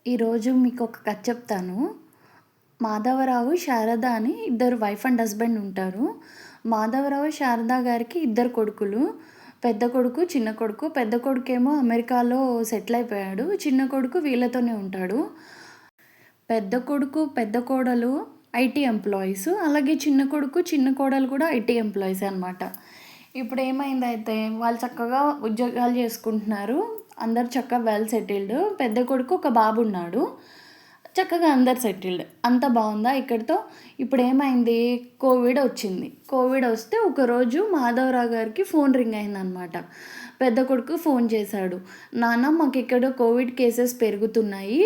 ఈరోజు మీకొక కథ చెప్తాను. మాధవరావు, శారద అని ఇద్దరు వైఫ్ అండ్ హస్బెండ్ ఉంటారు. మాధవరావు, శారద గారికి ఇద్దరు కొడుకులు. పెద్ద కొడుకు, చిన్న కొడుకు. పెద్ద కొడుకేమో అమెరికాలో సెటిల్ అయిపోయాడు. చిన్న కొడుకు వీళ్ళతోనే ఉంటాడు. పెద్ద కొడుకు, పెద్ద కోడలు ఐటీ ఎంప్లాయీస్. అలాగే చిన్న కొడుకు, చిన్న కోడలు కూడా ఐటీ ఎంప్లాయీసే అనమాట. ఇప్పుడు ఏమైందైతే వాళ్ళు చక్కగా ఉద్యోగాలు చేసుకుంటున్నారు. అందరు చక్కగా వెల్ సెటిల్డ్. పెద్ద కొడుకు ఒక బాబు ఉన్నాడు. చక్కగా అందరు సెటిల్డ్. అంతా బాగుందా ఇక్కడితో? ఇప్పుడు ఏమైంది, కోవిడ్ వచ్చింది. కోవిడ్ వస్తే ఒకరోజు మాధవరావు గారికి ఫోన్ రింగ్ అయిందనమాట. పెద్ద కొడుకు ఫోన్ చేశాడు. నాన్న, మాకు ఇక్కడ కోవిడ్ కేసెస్ పెరుగుతున్నాయి.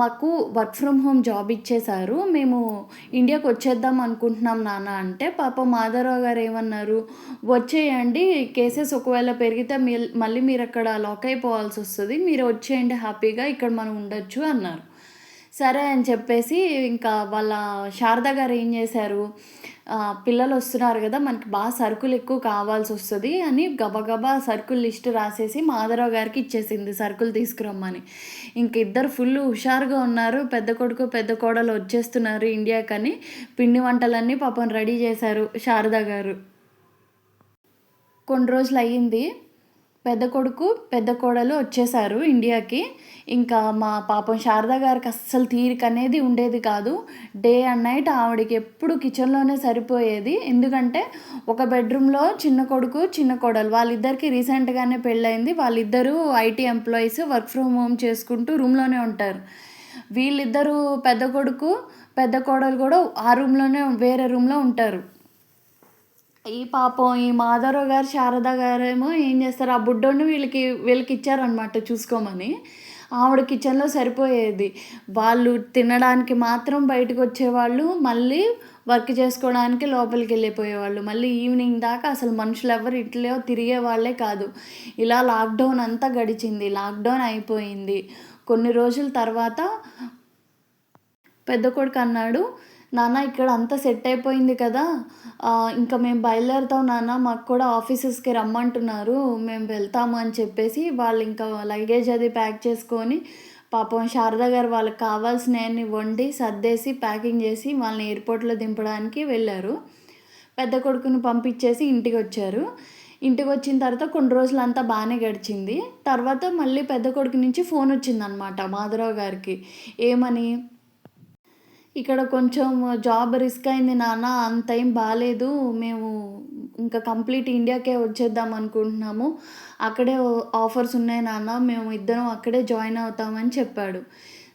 మాకు వర్క్ ఫ్రమ్ హోమ్ జాబ్ ఇచ్చేశారు. మేము ఇండియాకి వచ్చేద్దాం అనుకుంటున్నాం నాన్న అంటే, పాపం మాధవరావు గారు ఏమన్నారు, వచ్చేయండి, కేసెస్ ఒకవేళ పెరిగితే మళ్ళీ మీరు అక్కడ లాక్ అయిపోవాల్సి వస్తుంది, మీరు వచ్చేయండి హ్యాపీగా, ఇక్కడ మనం ఉండొచ్చు అన్నారు. సరే అని చెప్పేసి ఇంకా వాళ్ళ శారద గారు ఏం చేశారు, పిల్లలు వస్తున్నారు కదా, మనకి బాగా సరుకులు ఎక్కువ కావాల్సి వస్తుంది అని గబగబా సరుకులు లిస్ట్ రాసేసి మాధవరావు గారికి ఇచ్చేసింది, సరుకులు తీసుకురమ్మని. ఇంక ఇద్దరు ఫుల్ హుషారుగా ఉన్నారు. పెద్ద కొడుకు, పెద్ద కోడలు వచ్చేస్తున్నారు ఇండియాకని. పిండి వంటలన్నీ పాపం రెడీ చేశారు శారద గారు. కొన్ని రోజులు అయ్యింది. పెద్ద కొడుకు, పెద్ద కోడలు వచ్చేసారు ఇండియాకి. ఇంకా మా పాపం శారద గారికి అస్సలు తీరిక అనేది ఉండేది కాదు. డే అండ్ నైట్ ఆవిడకి ఎప్పుడు కిచెన్లోనే సరిపోయేది. ఎందుకంటే ఒక బెడ్రూమ్లో చిన్న కొడుకు, చిన్న కోడలు వాళ్ళిద్దరికి రీసెంట్గానే పెళ్ళయింది. వాళ్ళిద్దరూ IT employees, work from home చేసుకుంటూ రూమ్లోనే ఉంటారు. వీళ్ళిద్దరూ పెద్ద కొడుకు, పెద్ద కోడలు కూడా ఆ రూమ్లోనే వేరే రూమ్లో ఉంటారు. పాపం ఈ మాధవరావు గారు, శారద గారేమో ఏం చేస్తారు, ఆ బుడ్డోడిని వీళ్ళకి ఇచ్చారనమాట చూసుకోమని. ఆవిడ కిచెన్లో సరిపోయేది. వాళ్ళు తినడానికి మాత్రం బయటకు వచ్చేవాళ్ళు, మళ్ళీ వర్క్ చేసుకోవడానికి లోపలికి వెళ్ళిపోయేవాళ్ళు. మళ్ళీ ఈవినింగ్ దాకా అసలు మనుషులు ఎవరు ఇట్లే తిరిగే వాళ్ళే కాదు. ఇలా లాక్డౌన్ అంతా గడిచింది. లాక్డౌన్ అయిపోయింది. కొన్ని రోజుల తర్వాత పెద్ద కొడుకు అన్నాడు, నాన్న ఇక్కడ అంతా సెట్ అయిపోయింది కదా, ఇంకా మేము బయలుదేరుతాం నాన్న, మాకు కూడా ఆఫీసెస్కి రమ్మంటున్నారు, మేము వెళ్తాము అని చెప్పేసి వాళ్ళు ఇంకా లగేజ్ అది ప్యాక్ చేసుకొని పాపం శారద గారు వాళ్ళకి కావాల్సినవన్నీ వండి సర్దేసి ప్యాకింగ్ చేసి వాళ్ళని ఎయిర్పోర్ట్లో దింపడానికి వెళ్ళారు. పెద్ద కొడుకుని పంపించేసి ఇంటికి వచ్చారు. ఇంటికి వచ్చిన తర్వాత కొన్ని రోజులు అంతా బాగానే గడిచింది. తర్వాత మళ్ళీ పెద్ద కొడుకు నుంచి ఫోన్ వచ్చిందనమాట మాధవరావు గారికి. ఏమని, ఇక్కడ కొంచెం జాబ్ రిస్క్ అయింది నాన్న, అంత ఏం బాలేదు, మేము ఇంకా కంప్లీట్ ఇండియాకే వచ్చేద్దాం అనుకుంటున్నాము, అక్కడే ఆఫర్స్ ఉన్నాయి నాన్న, మేము ఇద్దరం అక్కడే జాయిన్ అవుతామని చెప్పాడు.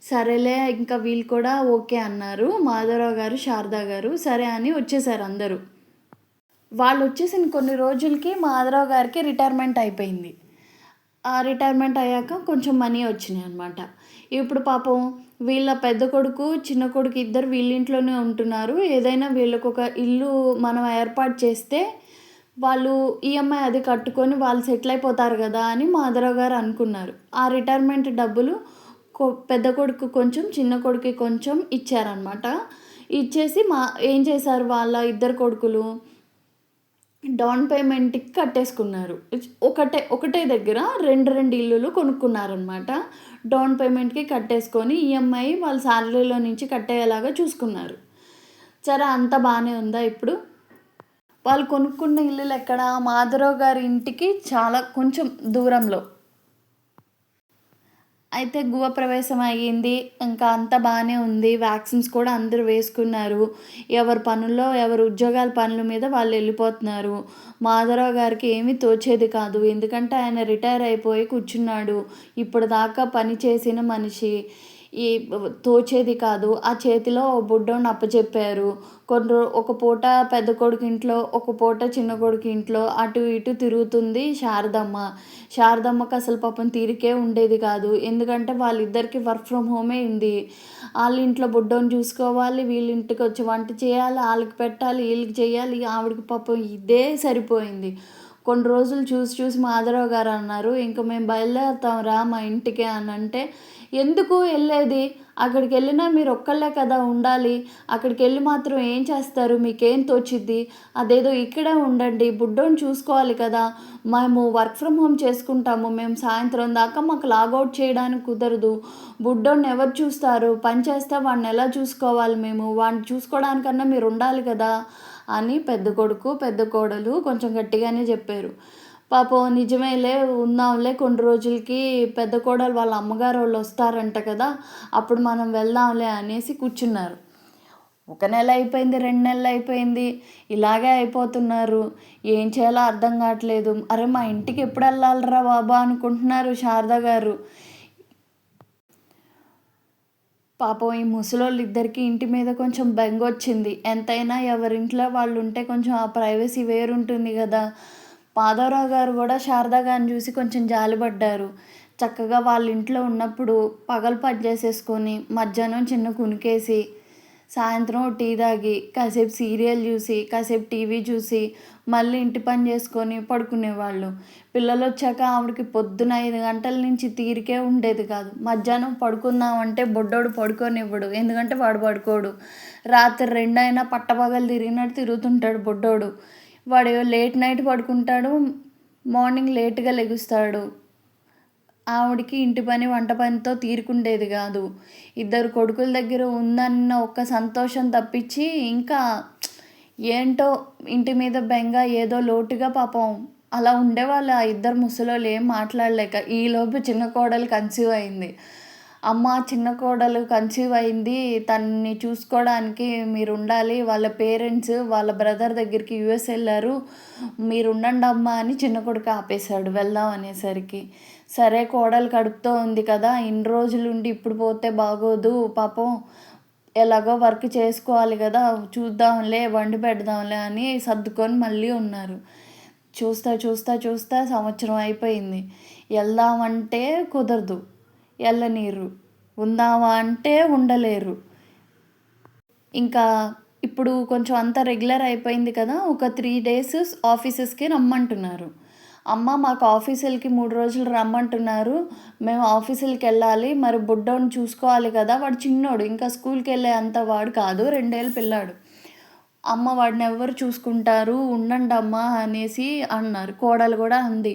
సరేలే, ఇంకా వీళ్ళు కూడా ఓకే అన్నారు మాధవరావు గారు, శారద గారు. సరే అని వచ్చేసారు అందరూ. వాళ్ళు వచ్చేసిన కొన్ని రోజులకి మాధవరావు గారికి రిటైర్మెంట్ అయిపోయింది. ఆ రిటైర్మెంట్ అయ్యాక కొంచెం మనీ వచ్చినాయి అనమాట. ఇప్పుడు పాపం వీళ్ళ పెద్ద కొడుకు, చిన్న కొడుకు ఇద్దరు వీళ్ళింట్లోనే ఉంటున్నారు. ఏదైనా వీళ్ళకొక ఇల్లు మనం ఏర్పాటు చేస్తే వాళ్ళు ఈఎంఐ అది కట్టుకొని వాళ్ళు సెటిల్ అయిపోతారు కదా అని మాధవరావు గారు అనుకున్నారు. ఆ రిటైర్మెంట్ డబ్బులు పెద్ద కొడుకు కొంచెం, చిన్న కొడుకుకి కొంచెం ఇచ్చారనమాట. ఇచ్చేసి ఏం చేశారు వాళ్ళ ఇద్దరు కొడుకులు, డౌన్ పేమెంట్‌కి కట్టేసుకున్నారు. ఒకటే దగ్గర 2 ఇల్లులు కొనుక్కున్నారనమాట. డౌన్ పేమెంట్‌కి కట్టేసుకొని ఈఎంఐ వాళ్ళ సాలరీలో నుంచి కట్టేయేలాగా చూసుకున్నారు. సరే, అంతా బాగానే ఉందా ఇప్పుడు? వాళ్ళు కొనుక్కున్న ఇల్లులు ఎక్కడ? మాధవరావు గారి ఇంటికి చాలా కొంచెం దూరంలో. అయితే గృహప్రవేశం అయ్యింది. ఇంకా అంతా బాగానే ఉంది. వ్యాక్సిన్స్ కూడా అందరూ వేసుకున్నారు. ఎవరి పనుల్లో, ఎవరి ఉద్యోగాల పనుల మీద వాళ్ళు వెళ్ళిపోతున్నారు. మాధవరావు గారికి ఏమీ తోచేది కాదు. ఎందుకంటే ఆయన రిటైర్ అయిపోయి కూర్చున్నాడు. ఇప్పటిదాకా పని చేసిన మనిషి. తోచేది కాదు. ఆ చేతిలో బుడ్డోడిని అప్పచెప్పారు. ఒక పూట పెద్ద కొడుకు ఇంట్లో, ఒక పూట చిన్న కొడుకు ఇంట్లో అటు ఇటు తిరుగుతుంది శారదమ్మ. శారదమ్మకి అసలు పాపం తీరికే ఉండేది కాదు. ఎందుకంటే వాళ్ళిద్దరికీ వర్క్ ఫ్రమ్ హోమే ఉంది. వాళ్ళ ఇంట్లో బుడ్డోని చూసుకోవాలి, వీళ్ళ ఇంటికి వచ్చి వంట చేయాలి, వాళ్ళకి పెట్టాలి, వీళ్ళకి చేయాలి. ఆవిడకి పాపం ఇదే సరిపోయింది. కొన్ని రోజులు చూసి చూసి మాధవరావు గారు అన్నారు, ఇంక మేము బయలుదేరుతాం రా మా ఇంటికి అని అంటే, ఎందుకు వెళ్ళేది? అక్కడికెళ్ళినా మీరు ఒక్కళ్ళే కదా ఉండాలి. అక్కడికెళ్ళి మాత్రం ఏం చేస్తారు? మీకేం తోచిద్ది? అదేదో ఇక్కడే ఉండండి. బుడ్డోడిని చూసుకోవాలి కదా! మేము వర్క్ ఫ్రమ్ హోమ్ చేసుకుంటాము. మేము సాయంత్రం దాకా మాకు లాగౌట్ చేయడానికి కుదరదు. బుడ్డోడిని ఎవరు చూస్తారు? పని చేస్తే వాడిని ఎలా చూసుకోవాలి మేము? వాడిని చూసుకోవడానికన్నా మీరు ఉండాలి కదా! అని పెద్ద కొడుకు, పెద్ద కోడలు కొంచెం గట్టిగానే చెప్పారు. పాపం నిజమేలే ఉందాంలే కొన్ని రోజులకి పెద్ద కోడలు వాళ్ళ అమ్మగారోళ్ళు వస్తారంట కదా! అప్పుడు మనం వెళ్దాంలే అనేసి కూర్చున్నారు. ఒక నెల అయిపోయింది, 2 నెలలు అయిపోయింది. ఇలాగే అయిపోతున్నారు. ఏం చేయాలో అర్థం కావట్లేదు. అరే! మా ఇంటికి ఎప్పుడెళ్ళాలిరా బాబు అనుకుంటున్నారు శారద గారు. పాపం ఈ ముసలోళ్ళిద్దరికీ ఇంటి మీద కొంచెం బెంగొచ్చింది. ఎంతైనా ఎవరింట్లో వాళ్ళుంటే కొంచెం ఆ ప్రైవసీ వేరుంటుంది గదా! మాధవరావు గారు గూడా శారద గారిని చూసి కొంచెం జాలిపడ్డారు. చక్కగా వాళ్ళింట్లో ఉన్నప్పుడు పగలు పని చేసేసుకొని, మధ్యాహ్నం చిన్న కునుకేసి, సాయంత్రం టీ తాగి, కాసేపు సీరియల్ చూసి, కాసేపు టీవీ చూసి, మళ్ళీ ఇంటి పని చేసుకొని పడుకునేవాళ్ళు. పిల్లలొచ్చాక ఆవిడకి పొద్దున 5 గంటల నుంచి తీరికే ఉండేది కాదు. మధ్యాహ్నం పడుకుందామంటే బుడ్డోడు పడుకోనివ్వడు. ఎందుకంటే వాడు పడుకోడు. రాత్రి 2 అయినా పట్టపగలు తిరిగినట్టు తిరుగుతుంటాడు బుడ్డోడు. వాడు లేట్ నైట్ పడుకుంటాడు. మార్నింగ్ లేట్‌గా లెగుస్తాడు. ఆవిడకి ఇంటి పని, వంట పనితో తీరికుండేది గాదు. ఇద్దరు కొడుకుల దగ్గర ఉందన్న ఒక్క సంతోషం తప్పించి, ఇంకా ఏంటో ఇంటి మీద బెంగ, ఏదో లోటుగా పాపం అలా ఉండేవాళ్ళు ఆ ఇద్దరు ముసలోళ్ళు ఏం మాట్లాడలేక. ఈలోపు చిన్న కోడలు కన్సీవ్ అయింది. అమ్మ చిన్న కోడలు కన్సీవ్ అయింది. తనని చూసుకోవడానికి మీరుండాలి. వాళ్ళ పేరెంట్స్ వాళ్ళ బ్రదర్ దగ్గరికి యూఎస్ ఎళ్లారు. మీరుండండమ్మా అని చిన్న కొడుకు ఆపేశాడు వెళ్దాం అనేసరికి. సరే కోడలు కడుపుతో ఉంది కదా! ఇన్ని రోజులుండి ఇప్పుడు పోతే బాగోదు. పాపం ఎలాగో వర్క్ చేసుకోవాలి గదా! చూద్దాంలే, వండి పెడదాంలే అని సర్దుకొని మళ్ళీ ఉన్నారు. చూస్తా సంవత్సరం అయిపోయింది. ఎళ్దామంటే కుదరదు. ఎళ్ళనీయరు. ఉందామా అంటే ఉండలేరు. ఇంకా ఇప్పుడు కొంచెం అంతా రెగ్యులర్ అయిపోయింది కదా! ఒక 3 డేస్ ఆఫీసెస్‌కి రమ్మంటున్నారు. అమ్మ మాకు ఆఫీసులకి 3 రోజులు రమ్మంటున్నారు. మేము ఆఫీసులకెళ్ళాలి. మరి బుడ్డోడిని చూసుకోవాలి కదా! వాడు చిన్నోడు. ఇంకా స్కూల్‌కెళ్ళే అంత వాడు కాదు. 2 ఏళ్ల పిల్లాడు. అమ్మ వాడినెవ్వరు చూసుకుంటారు? ఉండండమ్మా అనేసి అన్నారు. కోడలు గూడా అంది.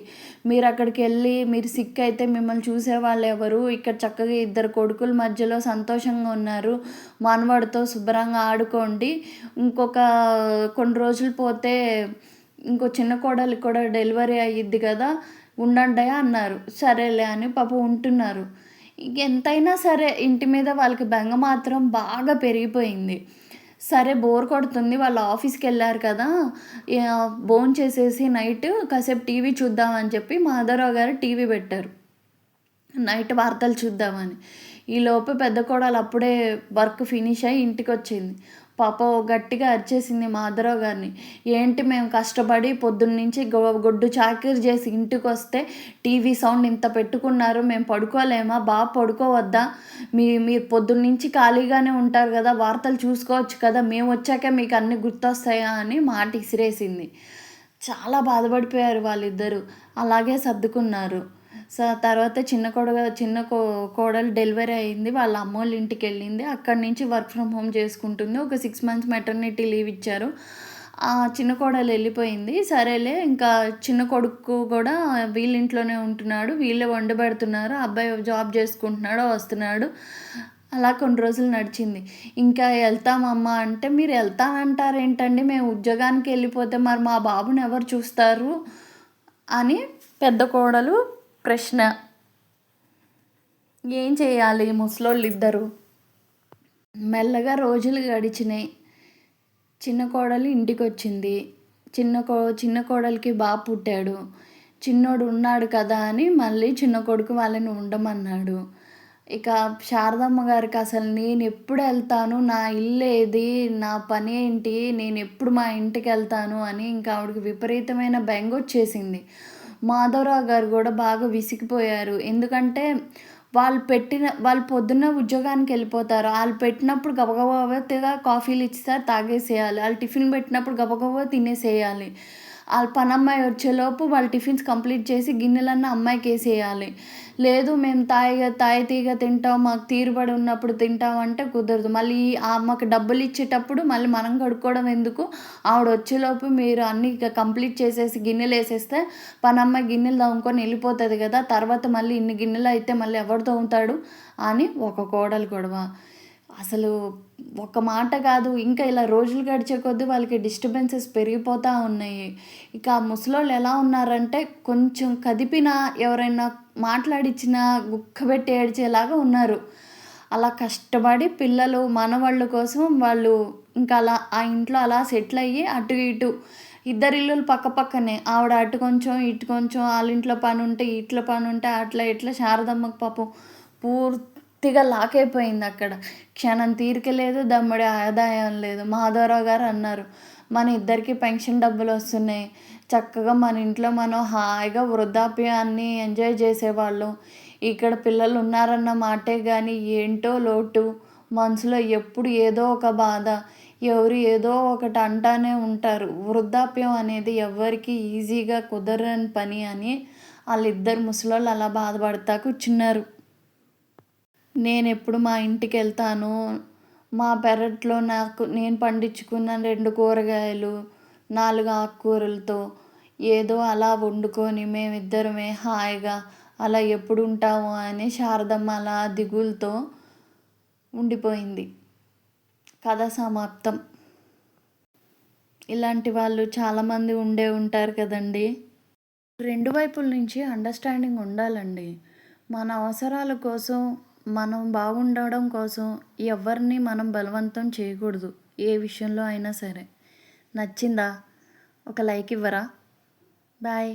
మీరక్కడికెళ్ళి మీరు సిక్ అయితే మిమ్మల్ని చూసేవాళ్ళెవరు? ఇక్కడ చక్కగా ఇద్దరు కొడుకుల మధ్యలో సంతోషంగా ఉన్నారు. మనవడితో శుభ్రంగా ఆడుకోండి. ఇంకొక కొన్ని రోజులు పోతే ఇంకో చిన్న కోడలికి కూడా డెలివరీ అయ్యిద్ది గదా! ఉండండి అన్నారు. సరేలే అని పాపం ఉంటున్నారు. ఎంతైనా సరే ఇంటి మీద వాళ్ళకి బెంగ మాత్రం బాగా పెరిగిపోయింది. సరే బోర్ కొడుతుంది. వాళ్ళు ఆఫీస్‌కెళ్లారు కదా! భోంచేసేసి నైట్ కాసేపు టీవీ చూద్దాం అని చెప్పి మాధవరావు గారు టీవీ పెట్టారు. నైట్ వార్తలు చూద్దామని. ఈలోపు పెద్ద కోడలు అప్పుడే వర్క్ ఫినిష్ అయ్యి ఇంటికొచ్చింది. పాపం గట్టిగా అరిచేసింది మాధవరావు గారిని. ఏంటి మేము కష్టపడి పొద్దున్నుంచి గొడ్డు చాకిరీ చేసి ఇంటికొస్తే టీవీ సౌండ్ ఇంత పెట్టుకున్నారు. మేము పడుకోలేమా? పడుకోవద్దా? మీరు పొద్దున్నుంచి ఖాళీగానే ఉంటారు గదా! వార్తలు చూసుకోవచ్చు కదా! మేమొచ్చాక మీకు అన్నీ గుర్తొస్తాయా? అని మాట ఇసిరేసింది. చాలా బాధపడిపోయారు వాళ్ళిద్దరూ. అలాగే సర్దుకున్నారు. తర్వాత చిన్న కోడలు డెలివరీ అయింది. వాళ్ళ అమ్మోళ్ళ ఇంటికెళ్ళింది. అక్కడి నుంచి వర్క్ ఫ్రమ్ హోమ్ చేసుకుంటుంది. ఒక 6 మంత్స్ మెటర్నిటీ లీవ్ ఇచ్చారు. ఆ చిన్న కోడలు ఎళ్ళిపోయింది. సరేలే ఇంకా చిన్న కొడుకు గూడా వీళ్ళింట్లోనే ఉంటున్నాడు. వీళ్ళే వండిపెడుతున్నారు. అబ్బాయి జాబ్ చేసుకుంటున్నాడు, వస్తున్నాడు. అలా కొన్ని రోజులు నడిచింది. ఇంకా ఎళ్తామమ్మా అంటే, మీరు ఎళ్తానంటారేంటండి? మేము ఉద్యోగానికెళ్ళిపోతే మరి మా బాబుని ఎవరు చూస్తారు? అని పెద్ద కోడలు ప్రశ్న. ఏం చేయాలి ముసలోళ్ళిద్దరూ? మెల్లగా రోజులు గడిచినాయి. చిన్న కోడలు ఇంటికొచ్చింది. చిన్న కోడలికి బాబు పుట్టాడు. చిన్నోడు ఉన్నాడు కదా అని మళ్ళీ చిన్న కొడుకు వాళ్ళని ఉండమన్నాడు. ఇక శారదమ్మ గారికి అసలు నేనెప్పుడు ఎళ్తాను? నా ఇల్లేది? నా పనేంటి? నేనెప్పుడు మా ఇంటికెళ్తాను అని ఇంకా ఆవిడకి విపరీతమైన బెంగొచ్చేసింది. మాధవరావు గారు గూడా బాగా విసిగిపోయారు. ఎందుకంటే వాళ్ళు పొద్దున్న ఉద్యోగానికెళ్ళిపోతారు. ఆళ్ళు పెట్టినప్పుడు గబగబా కాఫీలు ఇచ్చేసారు తాగేసేయాలి. ఆళ్ళు టిఫిన్ పెట్టినప్పుడు గబగబా తినేసేయాలి. ఆళ్ళ పనమ్మాయి వచ్చేలోపు వాళ్ళు టిఫిన్స్ కంప్లీట్ చేసి గిన్నెలన్నీ అమ్మాయికేసేయాలి. లేదు మేము తాయితీగా తింటాం, మాకు తీరుబడి ఉన్నప్పుడు తింటాం అంటే కుదరదు. మళ్ళీ ఆ అమ్మకి డబ్బులిచ్చేటప్పుడు మళ్ళీ మనం కడుక్కోవడం ఎందుకు? ఆవిడొచ్చేలోపు మీరు అన్నీ కంప్లీట్ చేసేసి గిన్నెలేసేస్తే పనమ్మాయి గిన్నెలు తోముకొని ఎళ్ళిపోతది గదా! తర్వాత మళ్ళీ ఇన్ని గిన్నెలయితే మళ్ళీ ఎవరు తోముతాడు? అని ఒక కోడలు గొడవ. అసలు ఒక మాట కాదు, ఇంకా ఇలా రోజులు గడిచే కొద్దీ వాళ్ళకి డిస్టర్బెన్సెస్ పెరిగిపోతా ఉన్నాయి. ఇక ఆ ముసలోళ్ళు ఎలా ఉన్నారంటే, కొంచెం కదిపినా, ఎవరైనా మాట్లాడిచ్చినా గుక్కబెట్టి ఏడ్చేలాగా ఉన్నారు. అలా కష్టపడి పిల్లలు, మనవళ్ళ కోసం వాళ్ళు ఇంకా అలా ఆ ఇంట్లో అలా సెటిల్ అయ్యి అటు ఇటు ఇద్దరి ఇల్లులు పక్కపక్కనే. ఆవిడ అటు కొంచెం, ఇటు కొంచెం, ఆళ్ళింట్లో పనుంటే, ఇట్లో పనుంటే అట్లా ఇట్లా శారదమ్మకి పాపం పూర్తిగా లాక్ అయిపోయిందక్కడ. క్షణం తీరిక లేదు, దమ్ముడి ఆదాయం లేదు. మాధవరావు గారు అన్నారు, మన ఇద్దరికీ పెన్షన్ డబ్బులొస్తున్నాయి. చక్కగా మన ఇంట్లో మనం హాయిగా వృద్ధాప్యాన్ని ఎంజాయ్ చేసేవాళ్ళం. ఇక్కడ పిల్లలున్నారన్న మాటే గానీ ఏంటో లోటు. మనసులో ఎప్పుడు ఏదో ఒక బాధ. ఎవరు ఏదో ఒకటి అంటానే ఉంటారు. వృద్ధాప్యం అనేది ఎవ్వరికీ ఈజీగా కుదరని పని అని ఆళ్ళిద్దరు ముసలోళ్ళు అలా బాధపడతా కూర్చున్నారు. నేనెప్పుడు మా ఇంటికెళ్తాను, మా పెరట్లో నేను పండించుకున్న 2 కూరగాయలు, 4 ఆకుకూరలతో ఏదో అలా వండుకొని మేమిద్దరమే హాయిగా అలా ఎప్పుడుంటాము అని శారదమ్మ అలా దిగులుతో ఉండిపోయింది. కథ సమాప్తం. ఇలాంటి వాళ్ళు చాలామంది ఉండే ఉంటారు కదండీ! 2 వైపుల నుంచి అండర్‌స్టాండింగ్ ఉండాలండి. మన అవసరాల కోసం, మనం బాగుండడం కోసం ఎవ్వరిని మనం బలవంతం చేయకూడదు. ఏ విషయంలో అయినా సరే. నచ్చిందా? ఒక లైక్ ఇవ్వరా? బాయ్.